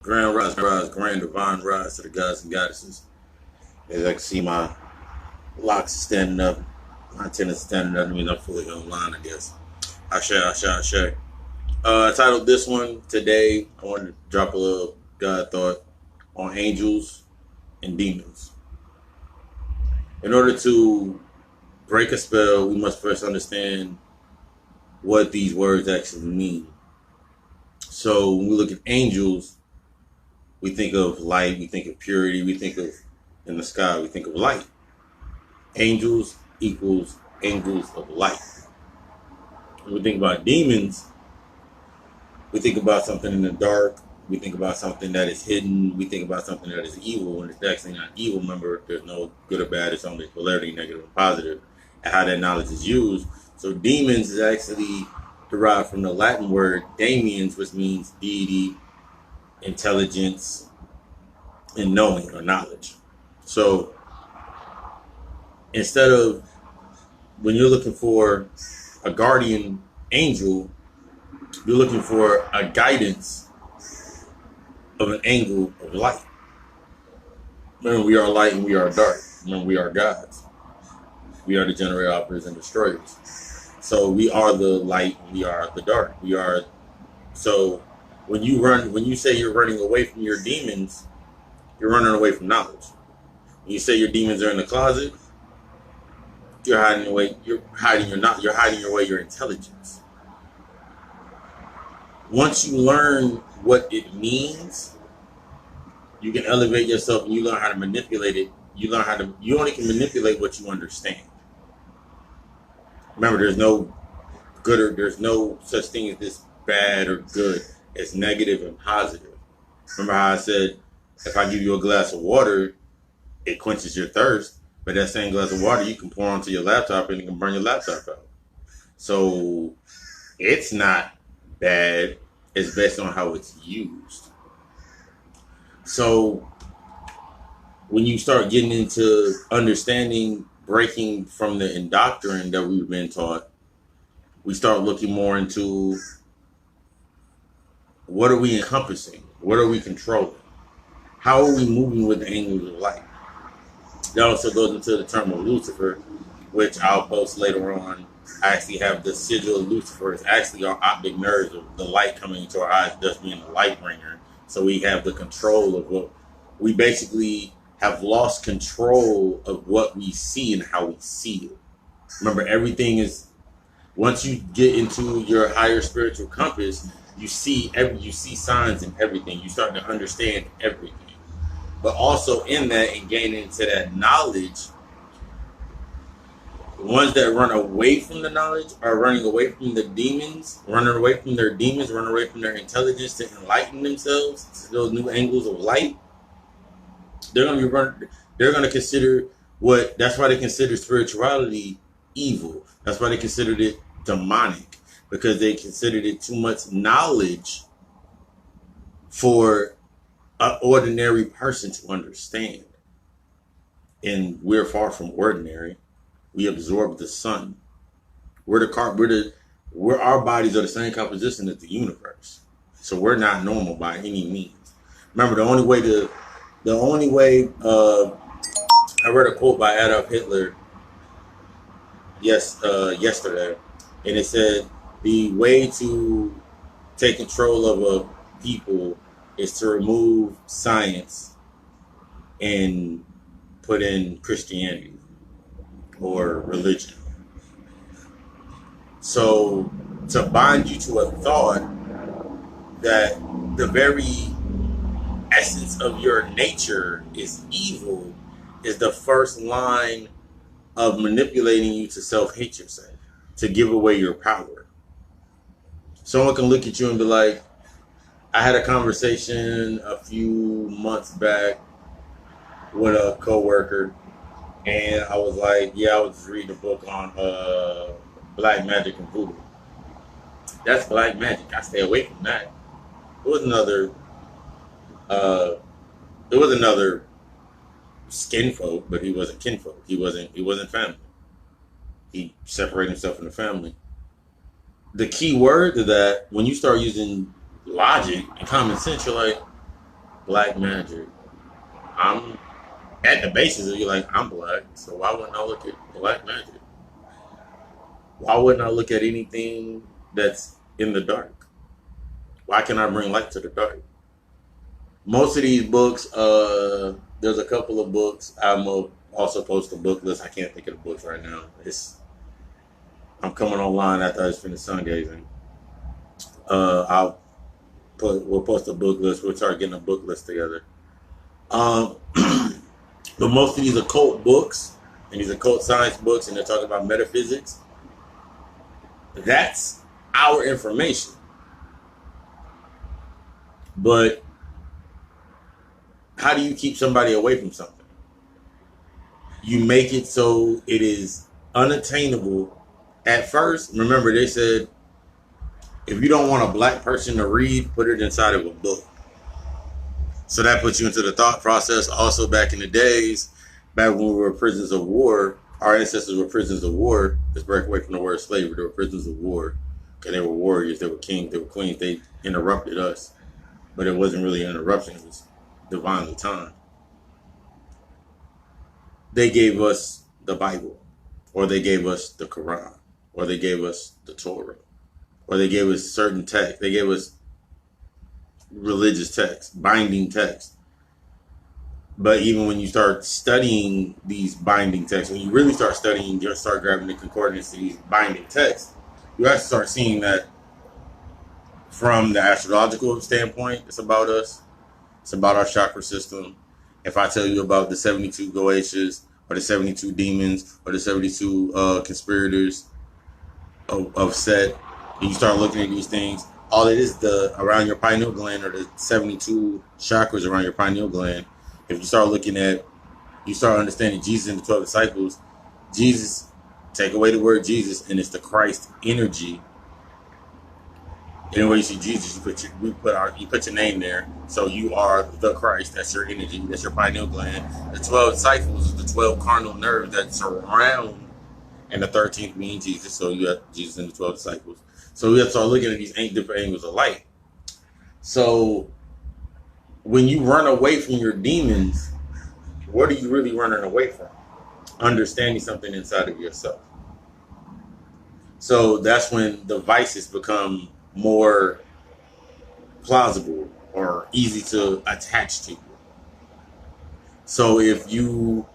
Grand divine rise to the gods and goddesses. As I can see, my locks standing up, my antennas standing up. That means I'm fully online, I guess. Ashe. I titled this one today. I wanted to drop a little God thought on angels and demons. In order to break a spell, we must first understand what these words actually mean. So when we look at angels, we think of light, we think of purity, we think of in the sky, we think of light. Angels equals angels of light. When we think about demons, we think about something in the dark, we think about something that is hidden, we think about something that is evil, and it's actually not evil. Remember, there's no good or bad, it's only polarity, negative and positive, and how that knowledge is used. So demons is actually derived from the Latin word daemons, which means deity, intelligence, and knowing or knowledge. So instead of, when you're looking for a guardian angel, you're looking for a guidance of an angle of light. Remember, we are light and we are dark. Remember, we are gods. We are the generator, operators, and destroyers. So we are the light and we are the dark. So when you say you're running away from your demons, you're running away from knowledge. When you say your demons are in the closet, you're hiding your intelligence. Once you learn what it means, you can elevate yourself and you learn how to manipulate it. You only can manipulate what you understand. Remember, there's no such thing as this bad or good. It's negative and positive. Remember how I said, if I give you a glass of water, it quenches your thirst, but that same glass of water you can pour onto your laptop and it can burn your laptop out. So it's not bad. It's based on how it's used. So when you start getting into understanding, breaking from the indoctrine that we've been taught, we start looking more into what are we encompassing? What are we controlling? How are we moving with the angels of light? That also goes into the term of Lucifer, which I'll post later on. I actually have the sigil of Lucifer. It's actually our optic nerves of the light coming into our eyes, just being the light bringer. So we have the control of what we basically have lost control of what we see and how we see it. Remember, everything is, once you get into your higher spiritual compass, you see signs in everything. You start to understand everything. But also in that and gaining into that knowledge, the ones that run away from the knowledge are running away from the demons, running away from their demons, running away from their intelligence to enlighten themselves to those new angles of light. They're going to consider that's why they consider spirituality evil. That's why they considered it demonic, because they considered it too much knowledge for an ordinary person to understand. And we're far from ordinary. We absorb the sun. Our bodies are the same composition as the universe. So we're not normal by any means. Remember, the only way I read a quote by Adolf Hitler yesterday, and it said the way to take control of a people is to remove science and put in Christianity or religion. So to bind you to a thought that the very essence of your nature is evil is the first line of manipulating you to self-hate yourself, to give away your power. Someone can look at you and be like, I had a conversation a few months back with a coworker, and I was like, I was reading a book on black magic and voodoo. That's black magic. I stay away from that. It was another skin folk, but he wasn't kinfolk. He wasn't family. He separated himself from the family. The key word to that, when you start using logic and common sense, you're like, Black magic. I'm at the basis of you like, I'm black, so why wouldn't I look at black magic? Why wouldn't I look at anything that's in the dark? Why can't I bring light to the dark? Most of these books, there's a couple of books. I'm also post a book list. I can't think of the books right now. I'm coming online after I just finished sun gazing. We'll post a book list. We'll start getting a book list together. But most of these occult books and these occult science books, and they're talking about metaphysics. That's our information. But how do you keep somebody away from something? You make it so it is unattainable. At first, remember they said, if you don't want a black person to read, put it inside of a book. So that puts you into the thought process. Also, back in the days, back when we were prisoners of war, our ancestors were prisoners of war. Let's break away from the word slavery. They were prisoners of war because they were warriors, they were kings, they were queens. They interrupted us, but it wasn't really an interruption. It was divinely timed. They gave us the Bible, or they gave us the Quran, or they gave us the Torah, or they gave us certain text. They gave us religious text, binding text. But even when you start studying these binding texts, when you really start studying, you start grabbing the concordance to these binding texts, you actually start seeing that from the astrological standpoint, it's about us. It's about our chakra system. If I tell you about the 72 Goetias, or the 72 demons, or the 72 conspirators of Set, and you start looking at these things, all it is around your pineal gland, or the 72 chakras around your pineal gland. If you start you start understanding Jesus and the 12 disciples, Jesus, take away the word Jesus, and it's the Christ energy. Anywhere you see Jesus, you put your name there. So you are the Christ. That's your energy. That's your pineal gland. The 12 disciples is the 12 cardinal nerves that surround, and the 13th being Jesus. So you have Jesus and the 12 disciples. So we have to start looking at these different angles of light. So when you run away from your demons, what are you really running away from? Understanding something inside of yourself. So that's when the vices become more plausible or easy to attach to you. So if you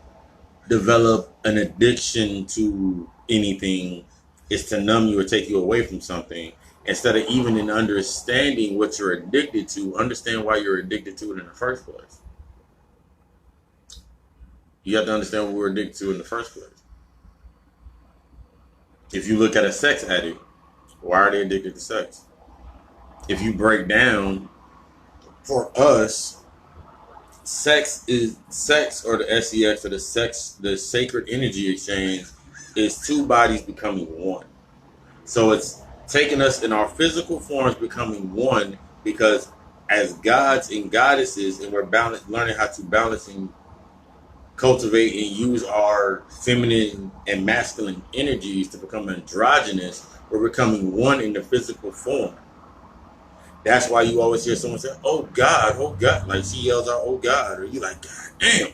develop an addiction to anything, it's to numb you or take you away from something. Instead of even in understanding what you're addicted to, understand why you're addicted to it in the first place. You have to understand what we're addicted to in the first place. If you look at a sex addict, why are they addicted to sex? If you break down, for us, sex, or the SEX, or the sacred energy exchange, is two bodies becoming one. So it's taking us in our physical forms becoming one, because as gods and goddesses, and we're learning how to balance and cultivate and use our feminine and masculine energies to become androgynous, we're becoming one in the physical form. That's why you always hear someone say, oh God, like she yells out, oh God, or you like, God damn.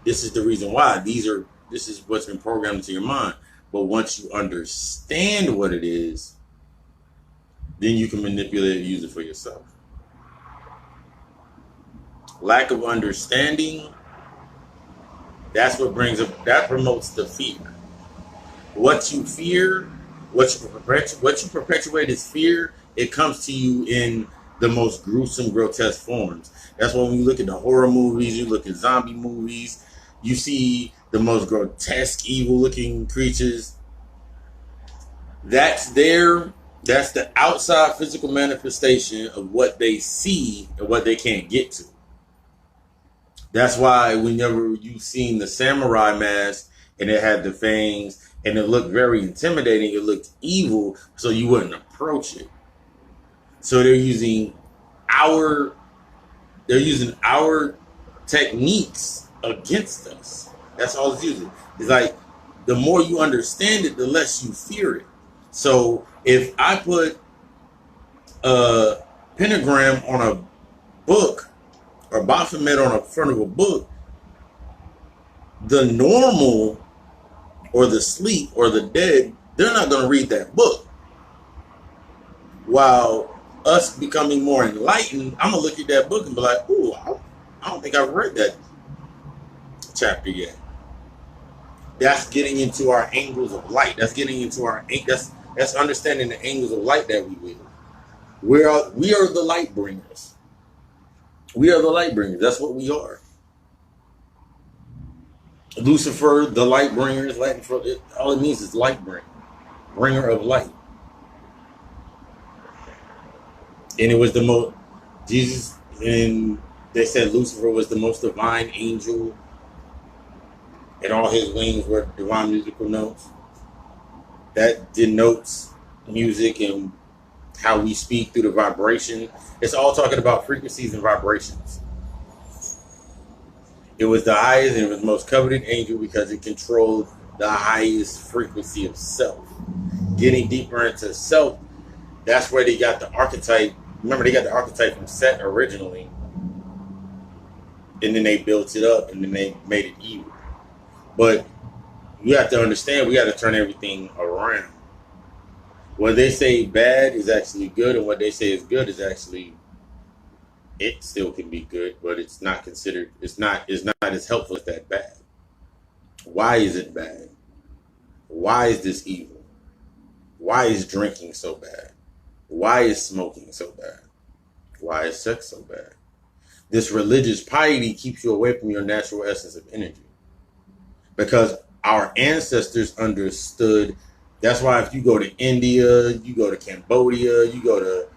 This is the reason why. This is what's been programmed into your mind. But once you understand what it is, then you can manipulate it and use it for yourself. Lack of understanding, that promotes the fear. What you fear, what you perpetuate is fear. It comes to you in the most gruesome, grotesque forms. That's why when you look at the horror movies, you look at zombie movies, you see the most grotesque, evil-looking creatures. That's the outside physical manifestation of what they see and what they can't get to. That's why whenever you've seen the samurai mask and it had the fangs and it looked very intimidating, it looked evil, so you wouldn't approach it. So they're using our techniques against us. That's all it's using. It's like the more you understand it, the less you fear it. So if I put a pentagram on a book a Baphomet on the front of a book, the normal or the sleep or the dead, they're not going to read that book. While us becoming more enlightened, I'm going to look at that book and be like, ooh, I don't think I've read that chapter yet. That's getting into our angles of light. That's getting into that's understanding the angles of light that we wield. We are the light bringers. We are the light bringers. That's what we are. Lucifer, the light bringer, is Latin for it. All it means is light bringer, bringer of light. And it was the most Jesus, and they said Lucifer was the most divine angel, and all his wings were divine musical notes. That denotes music and how we speak through the vibration. It's all talking about frequencies and vibrations. It was the highest and it was the most coveted angel because it controlled the highest frequency of self. Getting deeper into self, that's where they got the archetype. Remember, they got the archetype from Set originally. And then they built it up and then they made it evil. But you have to understand, we got to turn everything around. What they say bad is actually good, and what they say is good is actually, it still can be good, but it's not considered, it's not as helpful as that bad. Why is it bad? Why is this evil? Why is drinking so bad? Why is smoking so bad? Why is sex so bad? This religious piety keeps you away from your natural essence of energy. Because our ancestors understood. That's why if you go to India, you go to Cambodia, you go to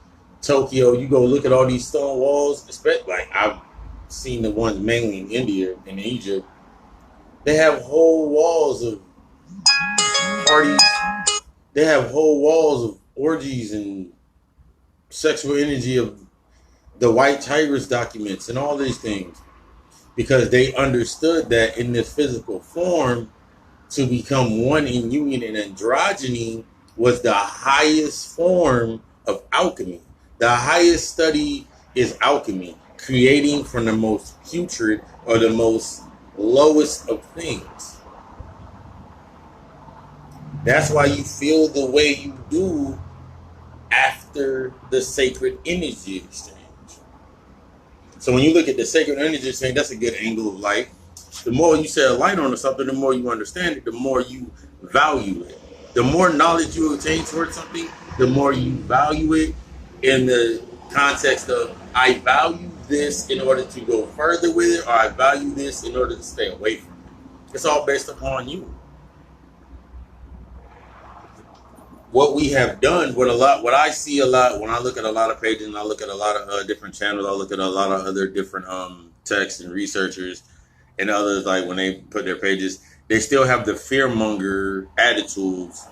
Tokyo, you go look at all these stone walls, especially like I've seen the ones mainly in India and Egypt. They have whole walls of parties. They have whole walls of orgies and sexual energy of the white tigress documents and all these things. Because they understood that in this physical form, to become one in union and androgyny was the highest form of alchemy. The highest study is alchemy, creating from the most putrid or the most lowest of things. That's why you feel the way you do after the sacred energy exchange. So when you look at the sacred energy exchange, that's a good angle of light. The more you set a light on something, the more you understand it, the more you value it. The more knowledge you attain towards something, the more you value it in the context of, I value this in order to go further with it, or I value this in order to stay away from it. It's all based upon you. What we have done, what I see a lot, when I look at a lot of pages and I look at a lot of different channels, I look at a lot of other different texts and researchers, and others, like when they put their pages, they still have the fearmonger attitudes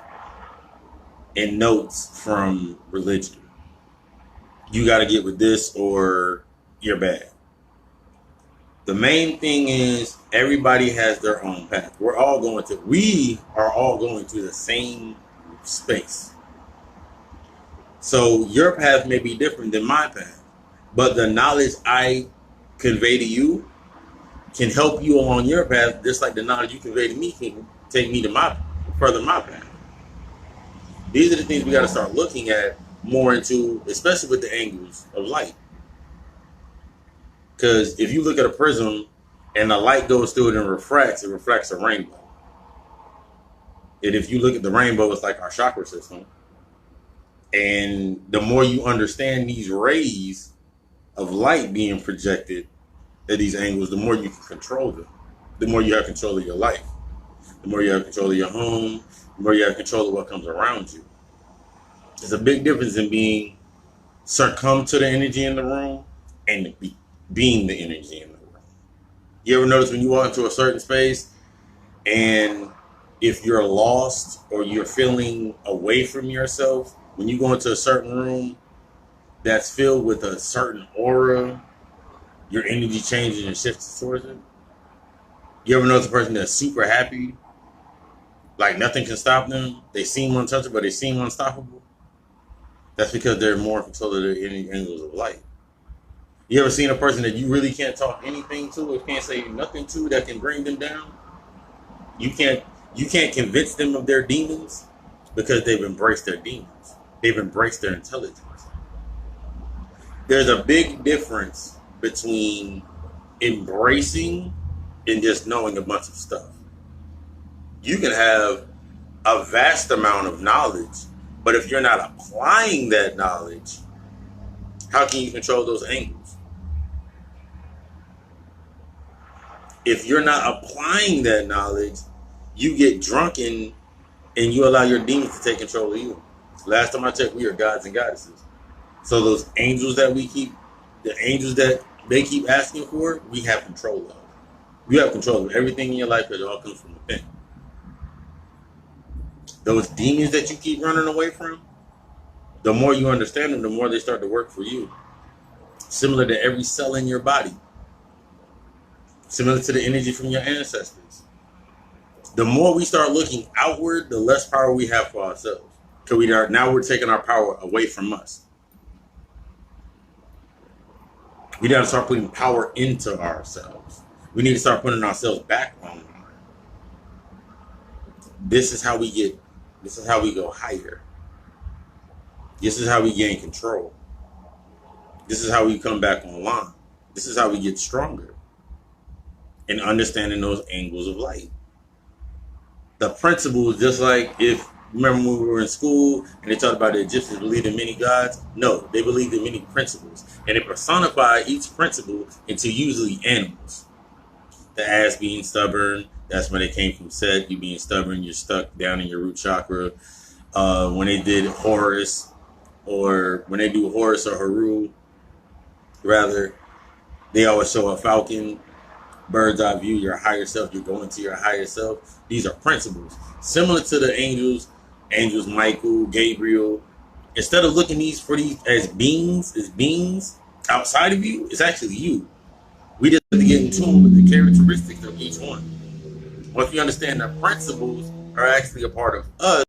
and notes from religion. You got to get with this or you're bad. The main thing is everybody has their own path. We are all going to the same space. So your path may be different than my path, but the knowledge I convey to you can help you along your path, just like the knowledge you convey to me can take me to my path. These are the things we got to start looking at more into, especially with the angles of light. Because if you look at a prism and the light goes through it and refracts, it reflects a rainbow. And if you look at the rainbow, it's like our chakra system. And the more you understand these rays of light being projected at these angles, the more you can control them. The more you have control of your life. The more you have control of your home. The more you have control of what comes around you. There's a big difference in being succumb to the energy in the room and being the energy in the room. You ever notice when you walk into a certain space and if you're lost or you're feeling away from yourself, when you go into a certain room that's filled with a certain aura, your energy changes and shifts towards it? You ever notice a person that's super happy, like nothing can stop them? They seem untouchable, but they seem unstoppable. That's because they're more in control of their angles of light. You ever seen a person that you really can't talk anything to or can't say nothing to that can bring them down? You can't you can't convince them of their demons because they've embraced their demons. They've embraced their intelligence. There's a big difference between embracing and just knowing a bunch of stuff. You can have a vast amount of knowledge, but if you're not applying that knowledge, how can you control those angles? If you're not applying that knowledge, you get drunken and you allow your demons to take control of you. Last time I checked, we are gods and goddesses. So those angels that we keep, the angels that they keep asking for, we have control of. You have control of everything in your life because it all comes from within. Those demons that you keep running away from, the more you understand them, the more they start to work for you. Similar to every cell in your body. Similar to the energy from your ancestors. The more we start looking outward, the less power we have for ourselves. Because now we're taking our power away from us. We got to start putting power into ourselves. We need to start putting ourselves back online. This is how we go higher. This is how we gain control. This is how we come back online. This is how we get stronger in understanding those angles of light. The principles, just like if, remember when we were in school and they talked about the Egyptians believed in many gods? No, they believed in many principles. And they personify each principle into usually animals. The ass being stubborn, that's when they came from Set. You being stubborn, you're stuck down in your root chakra. When they did Horus, or when they do Horus or Haru, rather, they always show a falcon, bird's eye view, your higher self. You're going to your higher self. These are principles. Similar to the angels Michael, Gabriel. Instead of looking for these as beings outside of you, it's actually you. We just have to get in tune with the characteristics of each one. Once we understand that principles are actually a part of us,